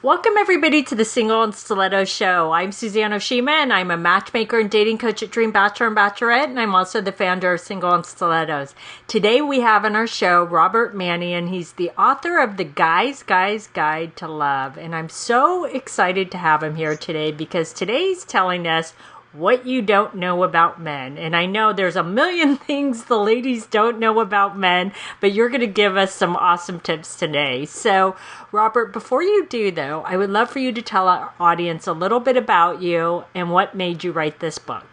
Welcome, everybody, to the Single and Stiletto Show. I'm Suzanne Oshima, and I'm a matchmaker and dating coach at Dream Bachelor and Bachelorette, and I'm also the founder of Single and Stilettos. Today, we have on our show Robert Manni, he's the author of The Guy's Guide to Love. And I'm so excited to have him here today because today he's telling us what you don't know about men. And I know there's a million things the ladies don't know about men, but you're going to give us some awesome tips today. So, Robert, before you do, though, I would love for you to tell our audience a little bit about you and what made you write this book.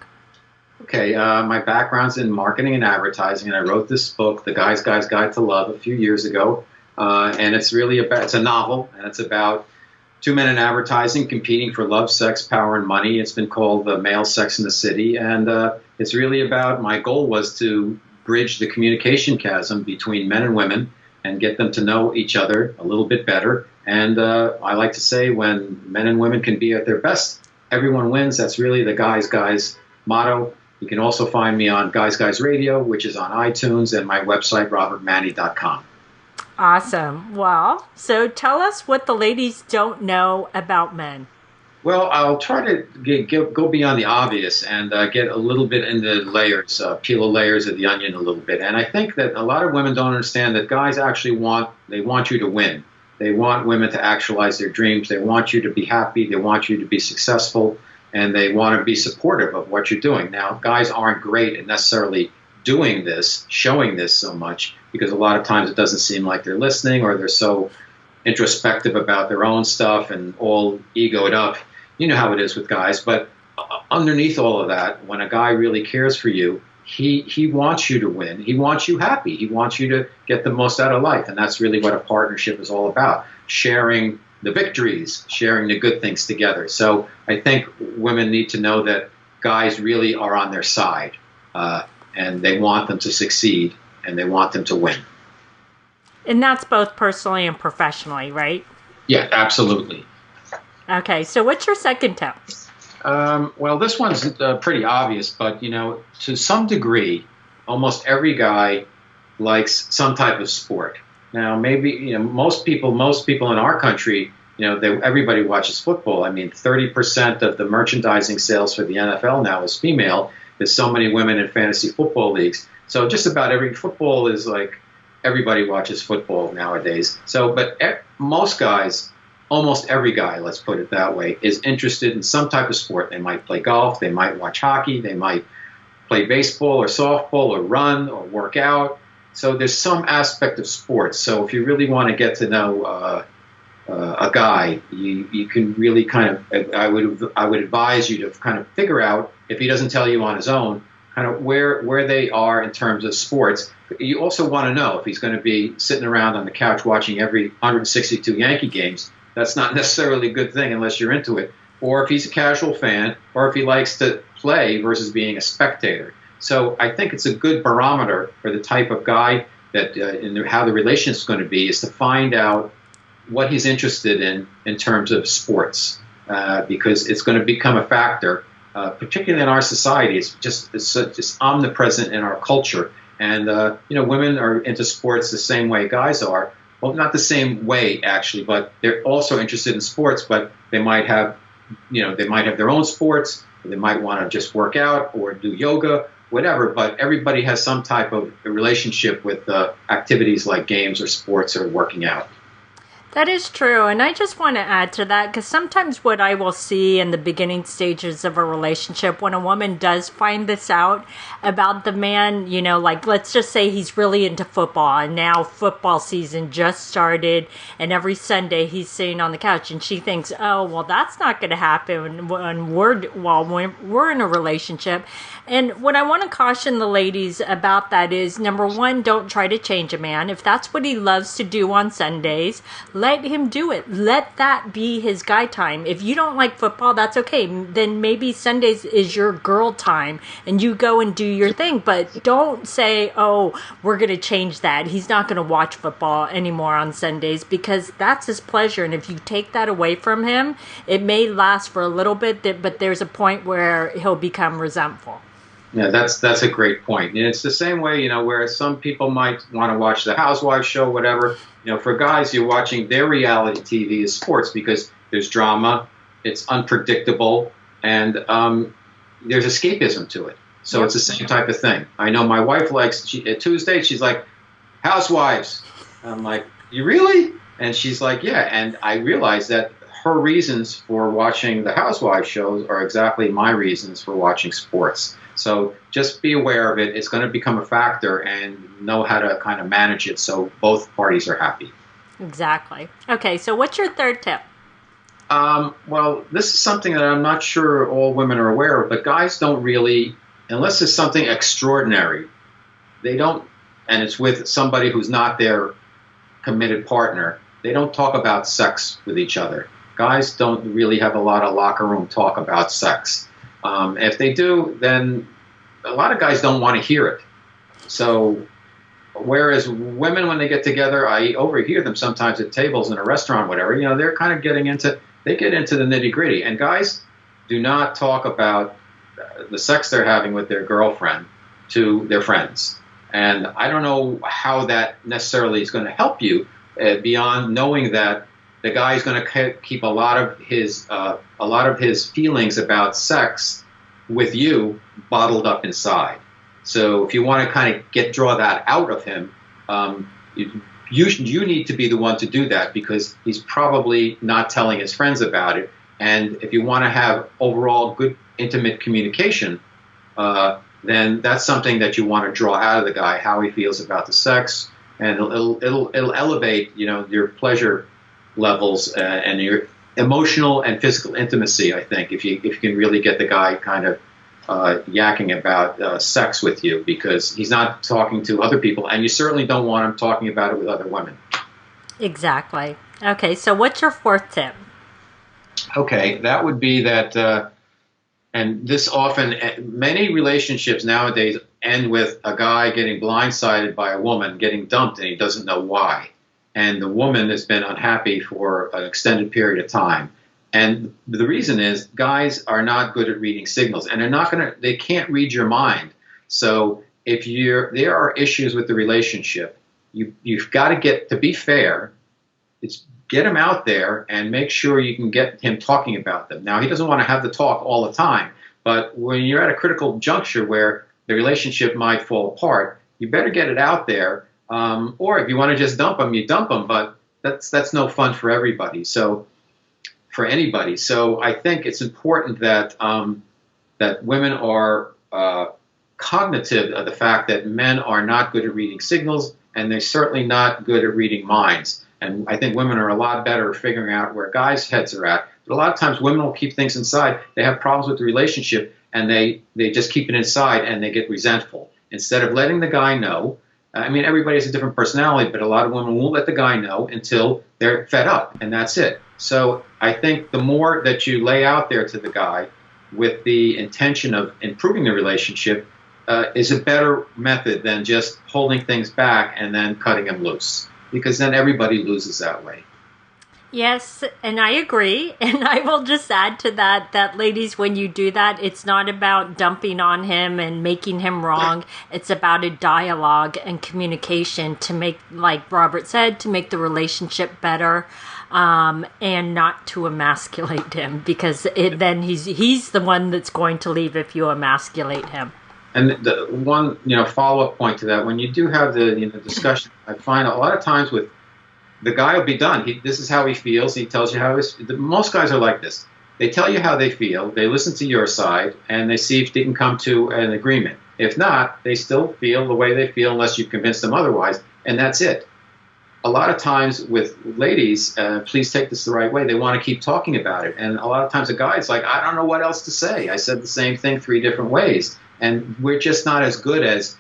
Okay, my background's in marketing and advertising, and I wrote this book, The Guy's Guide to Love, a few years ago. And it's a novel, and it's about two men in advertising competing for love, sex, power, and money. It's been called The Male Sex in the City. And it's really about, my goal was to bridge the communication chasm between men and women and get them to know each other a little bit better. And I like to say when men and women can be at their best, everyone wins. That's really the Guys motto. You can also find me on Guys Radio, which is on iTunes, and my website, robertmanni.com. Awesome. Well, so tell us what the ladies don't know about men. Well, I'll try to go beyond the obvious and get a little bit into layers, peel the layers of the onion a little bit. And I think that a lot of women don't understand that guys actually want you to win. They want women to actualize their dreams. They want you to be happy. They want you to be successful. And they want to be supportive of what you're doing. Now, guys aren't great at necessarily doing this, showing this so much, because a lot of times it doesn't seem like they're listening, or they're so introspective about their own stuff and all egoed up. You know how it is with guys. But underneath all of that, when a guy really cares for you, he wants you to win. He wants you happy. He wants you to get the most out of life. And that's really what a partnership is all about, sharing the victories, sharing the good things together. So I think women need to know that guys really are on their side, and they want them to succeed, and they want them to win. And that's both personally and professionally, right? Yeah, absolutely. Okay, so what's your second tip? Well, this one's pretty obvious, but, to some degree, almost every guy likes some type of sport. Now, maybe, most people in our country, everybody watches football. I mean, 30% of the merchandising sales for the NFL now is female. There's so many women in fantasy football leagues. So just about football is like everybody watches football nowadays. So, but most guys, almost every guy, let's put it that way, is interested in some type of sport. They might play golf, they might watch hockey, they might play baseball or softball or run or work out. So there's some aspect of sports. So if you really want to get to know a guy, you can really I would advise you to kind of figure out, if he doesn't tell you on his own, kind of where they are in terms of sports. You also want to know if he's going to be sitting around on the couch watching every 162 Yankee games. That's not necessarily a good thing unless you're into it. Or if he's a casual fan, or if he likes to play versus being a spectator. So I think it's a good barometer for the type of guy that how the relationship is going to be, is to find out what he's interested in terms of sports, because it's going to become a factor, particularly in our society. It's just omnipresent in our culture. And, women are into sports the same way guys are. Well, not the same way, actually, but they're also interested in sports, but they might have their own sports. They might want to just work out or do yoga, whatever, but everybody has some type of relationship with activities like games or sports or working out. That is true, and I just want to add to that, because sometimes what I will see in the beginning stages of a relationship, when a woman does find this out about the man, like let's just say he's really into football, and now football season just started, and every Sunday he's sitting on the couch, and she thinks, oh, well, that's not going to happen when we're in a relationship. And what I want to caution the ladies about that is, number one, don't try to change a man. If that's what he loves to do on Sundays, let him do it. Let that be his guy time. If you don't like football, that's okay. Then maybe Sundays is your girl time and you go and do your thing. But don't say, oh, we're going to change that. He's not going to watch football anymore on Sundays, because that's his pleasure. And if you take that away from him, it may last for a little bit, but there's a point where he'll become resentful. Yeah, that's a great point. And it's the same way, where some people might want to watch the Housewives show, whatever. For guys, you're watching their reality TV is sports, because there's drama, it's unpredictable, and there's escapism to it. So it's the same type of thing. I know my wife likes, Tuesday, she's like, Housewives. I'm like, you really? And she's like, yeah. And I realized that her reasons for watching the Housewives shows are exactly my reasons for watching sports. So just be aware of it. It's going to become a factor, and know how to kind of manage it so both parties are happy. Exactly. Okay, so what's your third tip? Well, this is something that I'm not sure all women are aware of, but guys don't really, unless it's something extraordinary, they don't, and it's with somebody who's not their committed partner, they don't talk about sex with each other. Guys don't really have a lot of locker room talk about sex. If they do, then a lot of guys don't want to hear it. So, whereas women, when they get together, I overhear them sometimes at tables in a restaurant, whatever, they're kind of they get into the nitty gritty. And guys do not talk about the sex they're having with their girlfriend to their friends. And I don't know how that necessarily is going to help you beyond knowing that the guy is going to keep a lot of his feelings about sex with you bottled up inside. So if you want to kind of draw that out of him, you need to be the one to do that, because he's probably not telling his friends about it. And if you want to have overall good intimate communication, then that's something that you want to draw out of the guy, how he feels about the sex, and it'll elevate your pleasure levels and your emotional and physical intimacy. I think if you can really get the guy kind of yakking about sex with you, because he's not talking to other people, and you certainly don't want him talking about it with other women. Exactly. Okay, so what's your fourth tip? Okay, that would be that, and this often, many relationships nowadays end with a guy getting blindsided by a woman, getting dumped, and he doesn't know why. And the woman has been unhappy for an extended period of time. And the reason is guys are not good at reading signals, and they can't read your mind. So if there are issues with the relationship, you've got to be fair. It's get him out there and make sure you can get him talking about them. Now, he doesn't want to have the talk all the time, but when you're at a critical juncture where the relationship might fall apart, you better get it out there. Or if you want to just dump him, you dump him, but that's no fun for everybody. So for anybody. So I think it's important that that women are cognitive of the fact that men are not good at reading signals, and they're certainly not good at reading minds. And I think women are a lot better at figuring out where guys' heads are at. But a lot of times women will keep things inside. They have problems with the relationship, and they just keep it inside, and they get resentful. Instead of letting the guy know, I mean, everybody has a different personality, but a lot of women won't let the guy know until they're fed up, and that's it. So I think the more that you lay out there to the guy with the intention of improving the relationship is a better method than just holding things back and then cutting him loose, because then everybody loses that way. Yes, and I agree. And I will just add to that ladies, when you do that, it's not about dumping on him and making him wrong. It's about a dialogue and communication to make, like Robert said, to make the relationship better, and not to emasculate him, because then he's the one that's going to leave if you emasculate him. And the one follow-up point to that, when you do have the discussion, I find a lot of times with the guy will be done. This is how he feels. He tells you how most guys are like this. They tell you how they feel. They listen to your side, and they see if they can come to an agreement. If not, they still feel the way they feel unless you convince them otherwise, and that's it. A lot of times with ladies, please take this the right way, they want to keep talking about it. And a lot of times a guy's like, I don't know what else to say. I said the same thing 3 different ways. And we're just not as good as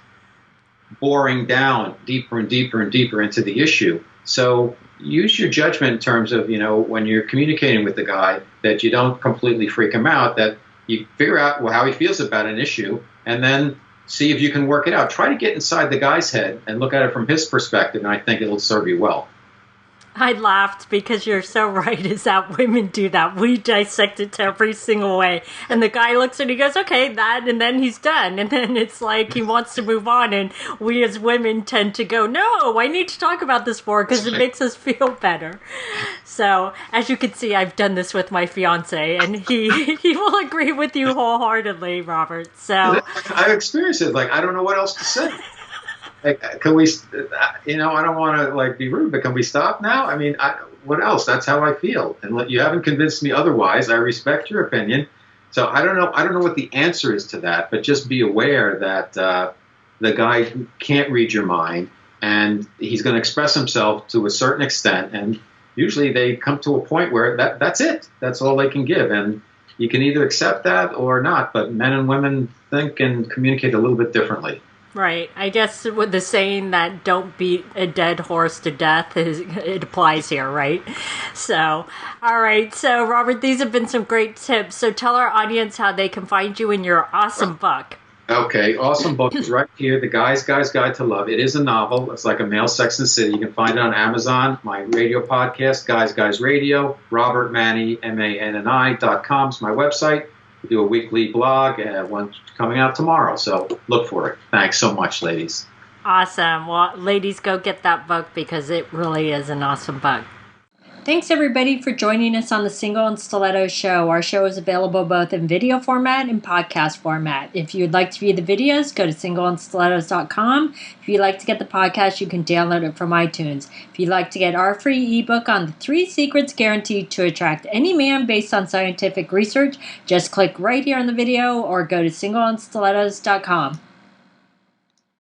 boring down deeper and deeper and deeper into the issue. So use your judgment in terms of, when you're communicating with the guy, that you don't completely freak him out, that you figure out how he feels about an issue, and then see if you can work it out. Try to get inside the guy's head and look at it from his perspective, and I think it'll serve you well. I laughed because you're so right, is that women do that. We dissect it to every single way. And the guy looks and he goes, okay, that, and then he's done. And then it's like he wants to move on. And we as women tend to go, no, I need to talk about this more because it makes us feel better. So, as you can see, I've done this with my fiance, and he will agree with you wholeheartedly, Robert. So I've experienced it. Like, I don't know what else to say. Like, can we, I don't want to like be rude, but can we stop now? I mean, what else? That's how I feel. And you haven't convinced me otherwise. I respect your opinion. So I don't know what the answer is to that, but just be aware that the guy can't read your mind, and he's going to express himself to a certain extent. And usually they come to a point where that's it. That's all they can give. And you can either accept that or not. But men and women think and communicate a little bit differently. Right. I guess with the saying that don't beat a dead horse to death, it applies here, right? So, all right. So, Robert, these have been some great tips. So tell our audience how they can find you in your awesome book. Okay. Awesome book is right here, The Guy's Guide to Love. It is a novel. It's like a male Sex and the City. You can find it on Amazon, my radio podcast, Guys Radio, Robert Manni, MANNI.com is my website. We do a weekly blog, one coming out tomorrow, so look for it. Thanks so much, ladies. Awesome. Well, ladies, go get that book because it really is an awesome book. Thanks, everybody, for joining us on the Single and Stiletto Show. Our show is available both in video format and podcast format. If you'd like to view the videos, go to singleandstilettos.com. If you'd like to get the podcast, you can download it from iTunes. If you'd like to get our free ebook on the 3 secrets guaranteed to attract any man based on scientific research, just click right here on the video or go to singleandstilettos.com.